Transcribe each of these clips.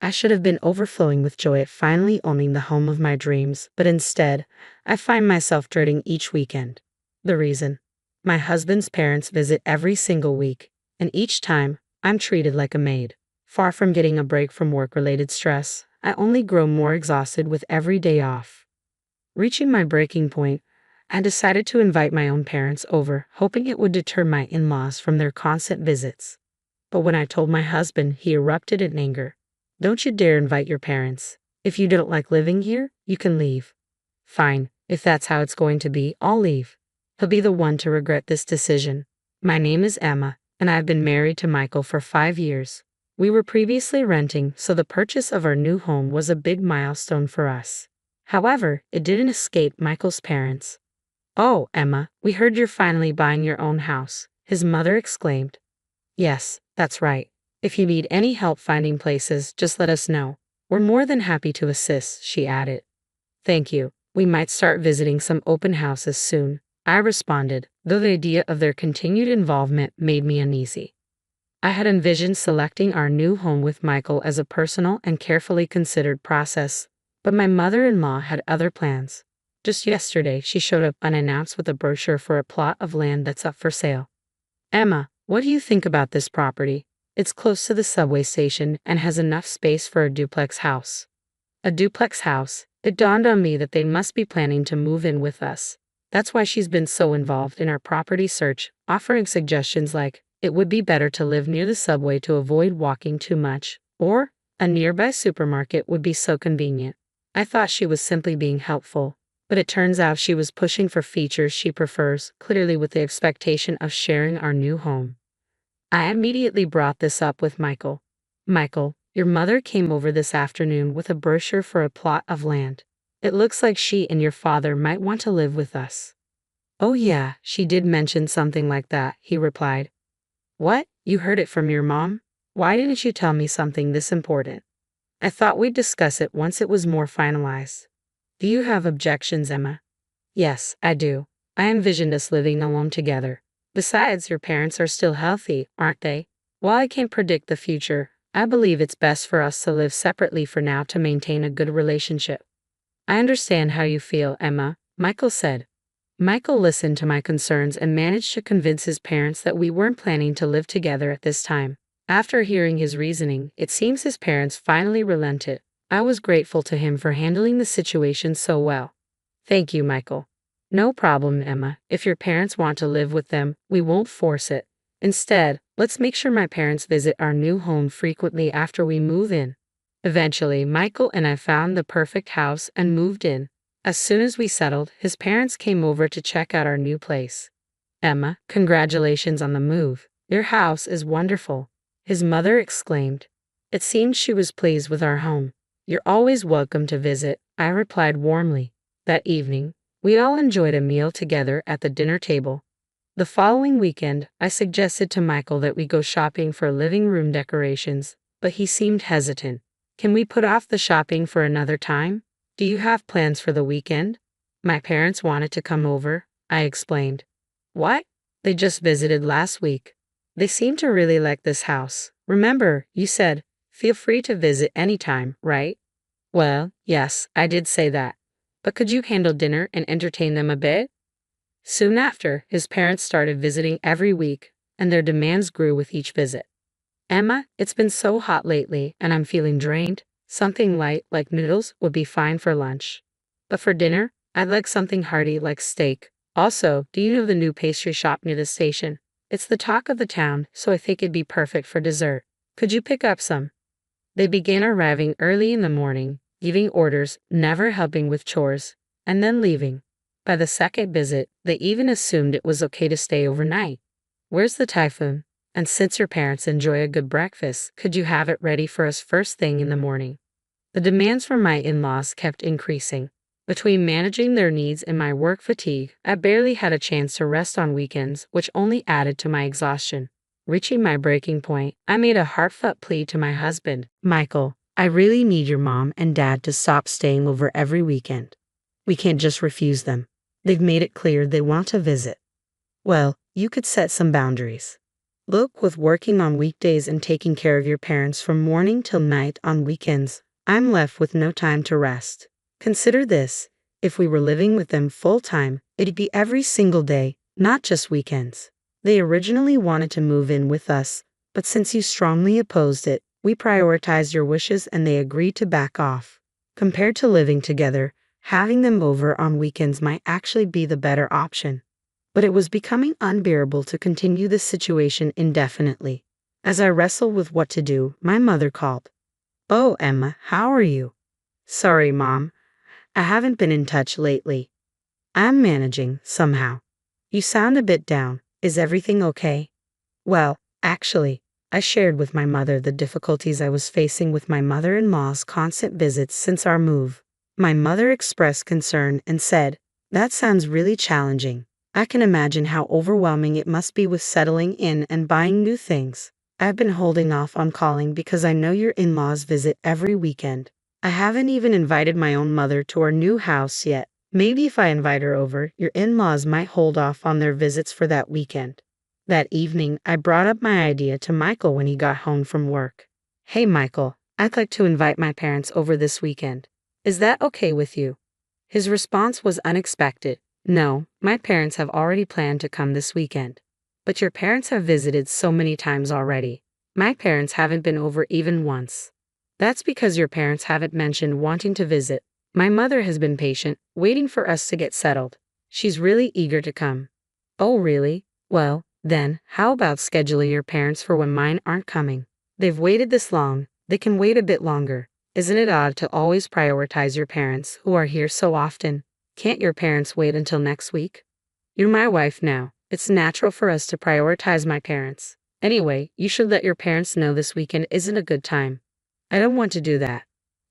I should have been overflowing with joy at finally owning the home of my dreams, but instead, I find myself dreading each weekend. The reason? My husband's parents visit every single week, and each time, I'm treated like a maid. Far from getting a break from work-related stress, I only grow more exhausted with every day off. Reaching my breaking point, I decided to invite my own parents over, hoping it would deter my in-laws from their constant visits. But when I told my husband, he erupted in anger. "Don't you dare invite your parents. If you don't like living here, you can leave." "Fine, if that's how it's going to be, I'll leave. He'll be the one to regret this decision." My name is Emma, and I've been married to Michael for 5 years. We were previously renting, so the purchase of our new home was a big milestone for us. However, it didn't escape Michael's parents. "Oh, Emma, we heard you're finally buying your own house," his mother exclaimed. "Yes, that's right. If you need any help finding places, just let us know. We're more than happy to assist," she added. "Thank you. We might start visiting some open houses soon," I responded, though the idea of their continued involvement made me uneasy. I had envisioned selecting our new home with Michael as a personal and carefully considered process, but my mother-in-law had other plans. Just yesterday, she showed up unannounced with a brochure for a plot of land that's up for sale. "Emma, what do you think about this property? It's close to the subway station and has enough space for a duplex house." A duplex house? It dawned on me that they must be planning to move in with us. That's why she's been so involved in our property search, offering suggestions like, "It would be better to live near the subway to avoid walking too much," or, "A nearby supermarket would be so convenient." I thought she was simply being helpful, but it turns out she was pushing for features she prefers, clearly with the expectation of sharing our new home. I immediately brought this up with Michael. "Michael, your mother came over this afternoon with a brochure for a plot of land. It looks like she and your father might want to live with us." "Oh yeah, she did mention something like that," he replied. "What? You heard it from your mom? Why didn't you tell me something this important? I thought we'd discuss it once it was more finalized." "Do you have objections, Emma?" "Yes, I do. I envisioned us living alone together. Besides, your parents are still healthy, aren't they? While I can't predict the future, I believe it's best for us to live separately for now to maintain a good relationship." "I understand how you feel, Emma," Michael said. Michael listened to my concerns and managed to convince his parents that we weren't planning to live together at this time. After hearing his reasoning, it seems his parents finally relented. I was grateful to him for handling the situation so well. "Thank you, Michael." "No problem, Emma. If your parents want to live with them, we won't force it. Instead, let's make sure my parents visit our new home frequently after we move in." Eventually, Michael and I found the perfect house and moved in. As soon as we settled, his parents came over to check out our new place. "Emma, congratulations on the move. Your house is wonderful," his mother exclaimed. It seemed she was pleased with our home. "You're always welcome to visit," I replied warmly. That evening, we all enjoyed a meal together at the dinner table. The following weekend, I suggested to Michael that we go shopping for living room decorations, but he seemed hesitant. "Can we put off the shopping for another time? Do you have plans for the weekend?" "My parents wanted to come over," I explained. "What? They just visited last week. They seem to really like this house. Remember, you said, feel free to visit anytime, right?" "Well, yes, I did say that. But could you handle dinner and entertain them a bit?" Soon after, his parents started visiting every week, and their demands grew with each visit. "Emma, it's been so hot lately, and I'm feeling drained. Something light, like noodles, would be fine for lunch. But for dinner, I'd like something hearty like steak. Also, do you know the new pastry shop near the station? It's the talk of the town, so I think it'd be perfect for dessert. Could you pick up some?" They began arriving early in the morning, giving orders, never helping with chores, and then leaving. By the second visit, they even assumed it was okay to stay overnight. "Where's the typhoon? And since your parents enjoy a good breakfast, could you have it ready for us first thing in the morning?" The demands from my in-laws kept increasing. Between managing their needs and my work fatigue, I barely had a chance to rest on weekends, which only added to my exhaustion. Reaching my breaking point, I made a heartfelt plea to my husband. "Michael, I really need your mom and dad to stop staying over every weekend. We can't just refuse them. They've made it clear they want to visit." "Well, you could set some boundaries." Look, with working on weekdays and taking care of your parents from morning till night on weekends, I'm left with no time to rest. Consider this: if we were living with them full time, it'd be every single day, not just weekends. They originally wanted to move in with us, but since you strongly opposed it, we prioritized your wishes and they agreed to back off. Compared to living together, having them over on weekends might actually be the better option. But it was becoming unbearable to continue this situation indefinitely. As I wrestled with what to do, my mother called. "Oh, Emma, how are you?" "Sorry, Mom. I haven't been in touch lately." "I'm managing, somehow." "You sound a bit down. Is everything okay?" Well, actually, I shared with my mother the difficulties I was facing with my mother-in-law's constant visits since our move. My mother expressed concern and said, "That sounds really challenging. I can imagine how overwhelming it must be with settling in and buying new things. I've been holding off on calling because I know your in-laws visit every weekend. I haven't even invited my own mother to our new house yet. Maybe if I invite her over, your in-laws might hold off on their visits for that weekend." That evening, I brought up my idea to Michael when he got home from work. "Hey, Michael, I'd like to invite my parents over this weekend. Is that okay with you?" His response was unexpected. "No, my parents have already planned to come this weekend." "But your parents have visited so many times already." "My parents haven't been over even once." "That's because your parents haven't mentioned wanting to visit. My mother has been patient, waiting for us to get settled. She's really eager to come." "Oh, really? Well, then, how about scheduling your parents for when mine aren't coming? They've waited this long, they can wait a bit longer. Isn't it odd to always prioritize your parents, who are here so often? Can't your parents wait until next week?" "You're my wife now. It's natural for us to prioritize my parents. Anyway, you should let your parents know this weekend isn't a good time." "I don't want to do that."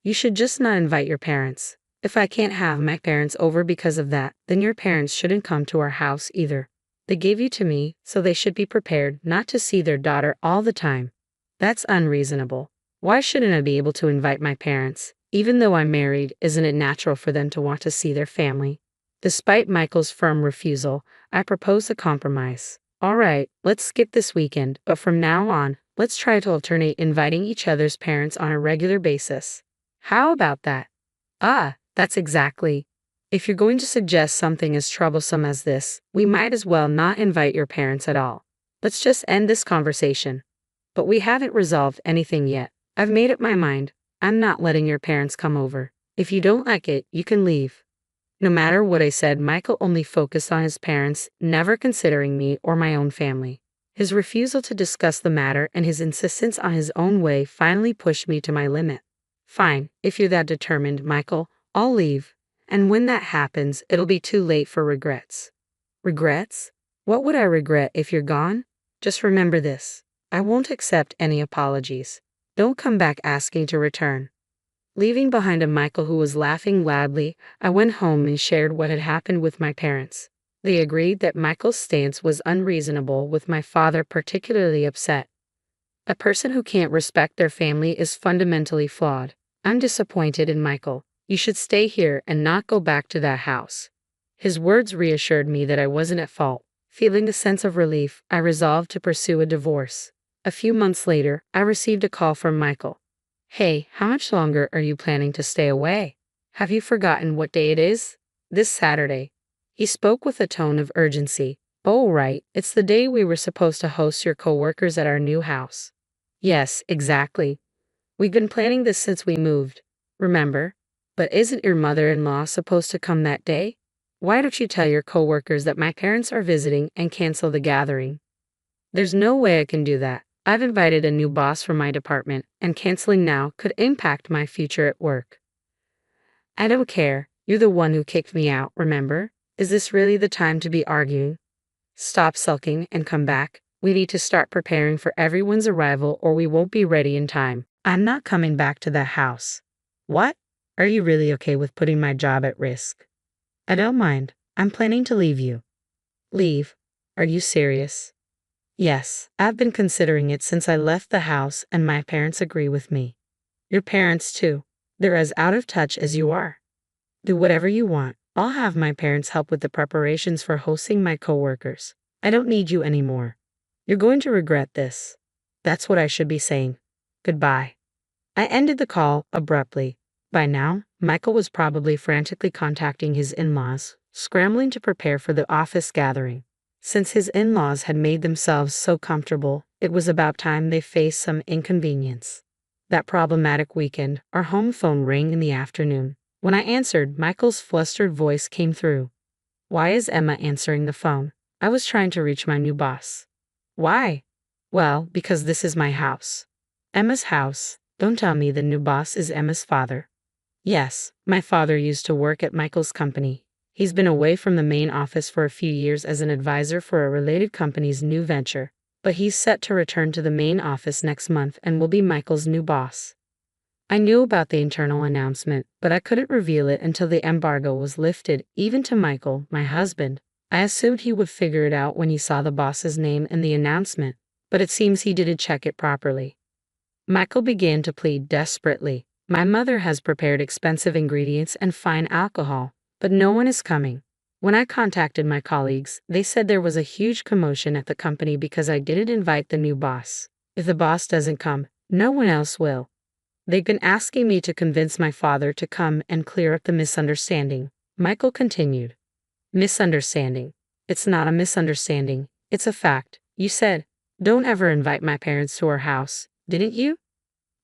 "You should just not invite your parents. If I can't have my parents over because of that, then your parents shouldn't come to our house either. They gave you to me, so they should be prepared not to see their daughter all the time." "That's unreasonable. Why shouldn't I be able to invite my parents? Even though I'm married, isn't it natural for them to want to see their family?" Despite Michael's firm refusal, I proposed a compromise. "All right, let's skip this weekend, but from now on, let's try to alternate inviting each other's parents on a regular basis." "How about that?" "Ah, that's exactly. If you're going to suggest something as troublesome as this, we might as well not invite your parents at all. Let's just end this conversation." "But we haven't resolved anything yet. I've made up my mind. I'm not letting your parents come over. If you don't like it, you can leave." No matter what I said, Michael only focused on his parents, never considering me or my own family. His refusal to discuss the matter and his insistence on his own way finally pushed me to my limit. "Fine, if you're that determined, Michael, I'll leave. And when that happens, it'll be too late for regrets." "Regrets? What would I regret if you're gone? Just remember this: I won't accept any apologies. Don't come back asking to return." Leaving behind a Michael who was laughing loudly, I went home and shared what had happened with my parents. They agreed that Michael's stance was unreasonable, with my father particularly upset. "A person who can't respect their family is fundamentally flawed. I'm disappointed in Michael. You should stay here and not go back to that house." His words reassured me that I wasn't at fault. Feeling a sense of relief, I resolved to pursue a divorce. A few months later, I received a call from Michael. "Hey, how much longer are you planning to stay away? Have you forgotten what day it is?" "This Saturday." He spoke with a tone of urgency. "Oh, right, it's the day we were supposed to host your coworkers at our new house." "Yes, exactly. We've been planning this since we moved. Remember? But isn't your mother-in-law supposed to come that day? Why don't you tell your coworkers that my parents are visiting and cancel the gathering?" "There's no way I can do that. I've invited a new boss for my department, and canceling now could impact my future at work." "I don't care. You're the one who kicked me out, remember? Is this really the time to be arguing? Stop sulking and come back. We need to start preparing for everyone's arrival or we won't be ready in time." "I'm not coming back to that house." "What? Are you really okay with putting my job at risk?" "I don't mind. I'm planning to leave you." "Leave? Are you serious?" "Yes, I've been considering it since I left the house and my parents agree with me." "Your parents too. They're as out of touch as you are." "Do whatever you want. I'll have my parents help with the preparations for hosting my coworkers. I don't need you anymore." You're going to regret this. That's what I should be saying. Goodbye. I ended the call abruptly. By now, Michael was probably frantically contacting his in-laws, scrambling to prepare for the office gathering. Since his in-laws had made themselves so comfortable, it was about time they faced some inconvenience. That problematic weekend, our home phone rang in the afternoon. When I answered, Michael's flustered voice came through. "Why is Emma answering the phone? I was trying to reach my new boss." "Why?" "Well, because this is my house." "Emma's house? Don't tell me the new boss is Emma's father." "Yes, my father used to work at Michael's company. He's been away from the main office for a few years as an advisor for a related company's new venture, but he's set to return to the main office next month and will be Michael's new boss." I knew about the internal announcement, but I couldn't reveal it until the embargo was lifted, even to Michael, my husband. I assumed he would figure it out when he saw the boss's name in the announcement, but it seems he didn't check it properly. Michael began to plead desperately. "My mother has prepared expensive ingredients and fine alcohol, but no one is coming." When I contacted my colleagues, they said there was a huge commotion at the company because I didn't invite the new boss. If the boss doesn't come, no one else will. They've been asking me to convince my father to come and clear up the misunderstanding. Michael continued. "Misunderstanding? It's not a misunderstanding, it's a fact. You said, 'Don't ever invite my parents to our house,' didn't you?"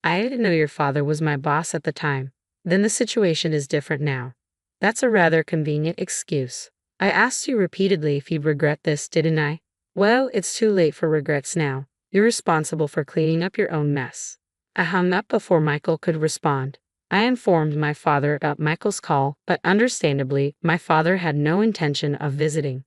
"I didn't know your father was my boss at the time." "Then the situation is different now." "That's a rather convenient excuse. I asked you repeatedly if you'd regret this, didn't I?" "Well, it's too late for regrets now. You're responsible for cleaning up your own mess." I hung up before Michael could respond. I informed my father about Michael's call, but understandably, my father had no intention of visiting.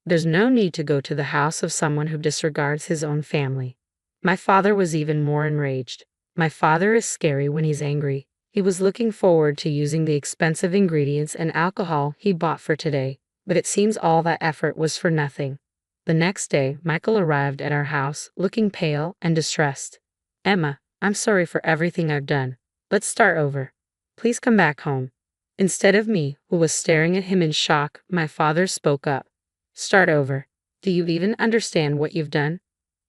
There's no need to go to the house of someone who disregards his own family. My father was even more enraged. My father is scary when he's angry. He was looking forward to using the expensive ingredients and alcohol he bought for today, but it seems all that effort was for nothing. The next day, Michael arrived at our house, looking pale and distressed. "Emma, I'm sorry for everything I've done. Let's start over. Please come back home." Instead of me, who was staring at him in shock, my father spoke up. "Start over? Do you even understand what you've done?"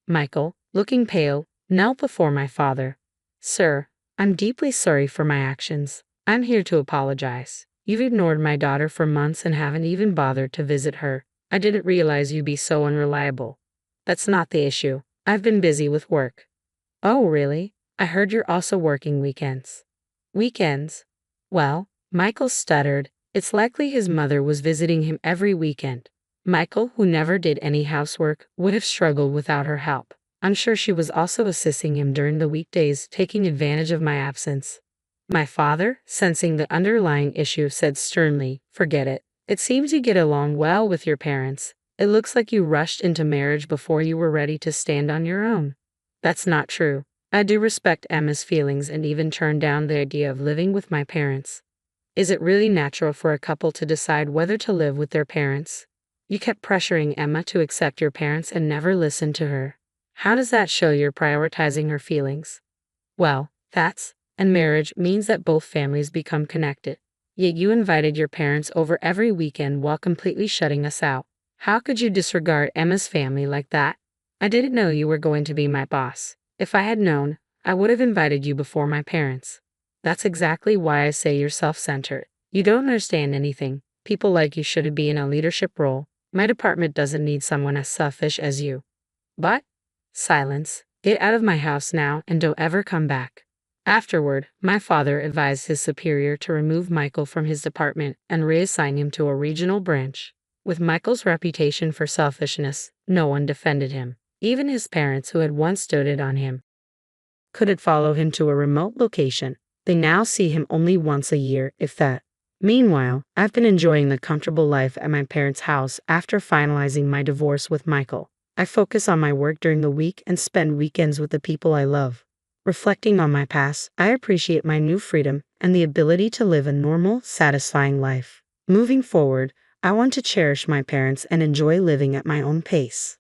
Michael, looking pale, knelt before my father. "Sir, I'm deeply sorry for my actions. I'm here to apologize. You've ignored my daughter for months and haven't even bothered to visit her. I didn't realize you'd be so unreliable." "That's not the issue. I've been busy with work." "Oh, really? I heard you're also working weekends." "Weekends?" "Well," Michael stuttered, "it's likely his mother was visiting him every weekend." Michael, who never did any housework, would have struggled without her help. I'm sure she was also assisting him during the weekdays, taking advantage of my absence. My father, sensing the underlying issue, said sternly, "Forget it. It seems you get along well with your parents. It looks like you rushed into marriage before you were ready to stand on your own." "That's not true. I do respect Emma's feelings and even turned down the idea of living with my parents." "Is it really natural for a couple to decide whether to live with their parents?" "You kept pressuring Emma to accept your parents and never listened to her. How does that show you're prioritizing her feelings?" "Well, and marriage means that both families become connected. Yet you invited your parents over every weekend while completely shutting us out. How could you disregard Emma's family like that?" "I didn't know you were going to be my boss. If I had known, I would have invited you before my parents." "That's exactly why I say you're self-centered. You don't understand anything. People like you should be in a leadership role. My department doesn't need someone as selfish as you." "But—" Silence. "Get out of my house now and don't ever come back." Afterward, my father advised his superior to remove Michael from his department and reassign him to a regional branch. With Michael's reputation for selfishness, no one defended him. Even his parents, who had once doted on him, couldn't follow him to a remote location. They now see him only once a year, if that. Meanwhile, I've been enjoying the comfortable life at my parents' house after finalizing my divorce with Michael. I focus on my work during the week and spend weekends with the people I love. Reflecting on my past, I appreciate my new freedom and the ability to live a normal, satisfying life. Moving forward, I want to cherish my parents and enjoy living at my own pace.